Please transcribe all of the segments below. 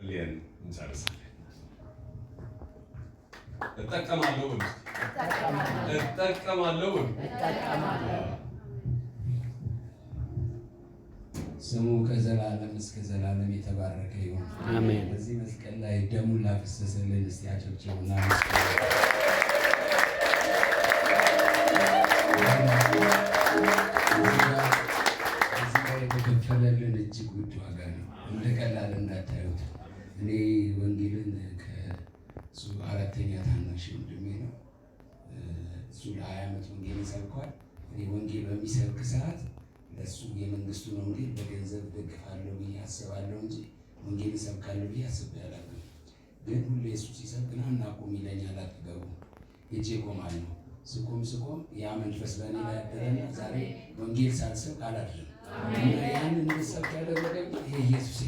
ሊየን እንጨርሳለን። እጠቀማለሁ ስሙ ከዘላለም እስከ ዘላለም የተባረከ ይሁን። አሜን። በዚህ መስቀል ላይ ደሙን ላፈሰሰልን እስቲ አጨብጭቡና የተከፈለልን እጅግ ውድ ዋጋ ነው። እንደ ቀላል እንዳታዩት። እኔ ወንጌልን ከእሱ አራተኛ ታናሽ ወንድሜ ነው። እሱ ለ20 ዓመት ወንጌልን ሰብኳል። እኔ ወንጌል በሚሰብክ ሰዓት ለእሱ የመንግስቱን ወንጌል በገንዘብ ደግፋለሁ ብዬ አስባለሁ እንጂ ወንጌል ሰብካለሁ ብዬ አስቤ አላውቅም። ግን ሁሌ እሱ ሲሰብክና እናቁም ይለኛል። አጠገቡ ሄጄ እቆማለሁ። ስቆም ያ መንፈስ በእኔ ላይ ያደረና ዛሬ ወንጌል ሳልሰብክ አላድርም። ያንን እንድሰብክ ያደረገኝ ይሄ ኢየሱስ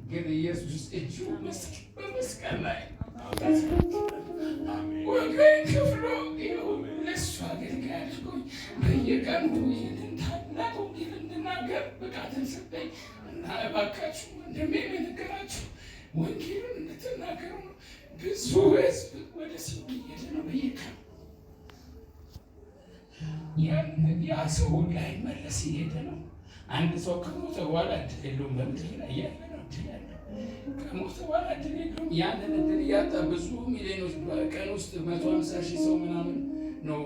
ግን ኢየሱስ እጁ በመስቀል ላይ ወገን ከፍሎ ለእሱ አገልጋይ አድርጎኝ በየቀኑ ይህንን ታላቅ ወንጌል እንድናገር ብቃትን ሰጠኝ እና እባካችሁ ወንድሜ የነገራችሁ ወንጌሉን እንድትናገሩ ነው። ብዙ ሕዝብ ወደ ሲኦል እየሄደ ነው በየቀኑ። ያ ሰው ላይ መለስ እየሄደ ነው። አንድ ሰው ከሞተ በኋላ እድል የለውም። በምድር ላይ ያለ ነው እድል ያለው። ከሞተ በኋላ እድል የለውም። ያንን እድል እያጣ ብዙ ሚሊዮኖች በቀን ውስጥ 150,000 ሰው ምናምን ነው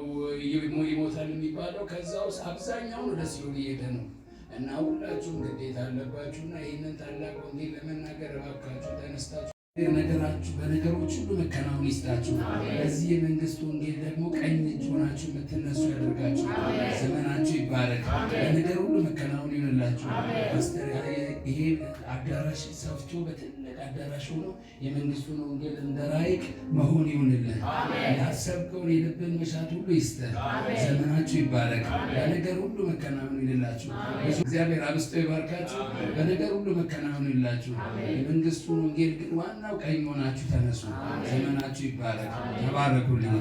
ይሞታል የሚባለው። ከዛ ውስጥ አብዛኛውን ወደ ሲኦል እየሄደ ነው እና ሁላችሁም ግዴታ አለባችሁና ይህንን ታላቅ ወንጌል ለመናገር እባካችሁ ተነስታችሁ ነገራችሁ በነገሮች ሁሉ መከናወን ይስጣችሁ። በዚህ የመንግስት ወንጌል ደግሞ ቀኝ እጅ ሆናችሁ የምትነሱ ያደርጋችሁ። ዘመናችሁ ይባረክ። በነገር ሁሉ መከናወን ይሆንላችሁ። ፓስተር ይሄ አዳራሽ ሰፍቶ በትልቅ አዳራሽ ሆኖ የመንግስቱን ወንጌል እንደ ራይቅ መሆን ይሆንልን። ያሰብከውን የልብን መሻት ሁሉ ይስጠን። ዘመናችሁ ይባረክ። በነገር ሁሉ መከናወን ይሆንላችሁ። እግዚአብሔር አብስቶ ይባርካችሁ። በነገር ሁሉ መከናወን ይሆንላችሁ። የመንግስቱን ወንጌል ግን ዋናው ቀኝ ሆናችሁ ተነሱ። ዘመናችሁ ይባረክ። ተባረኩልኝ።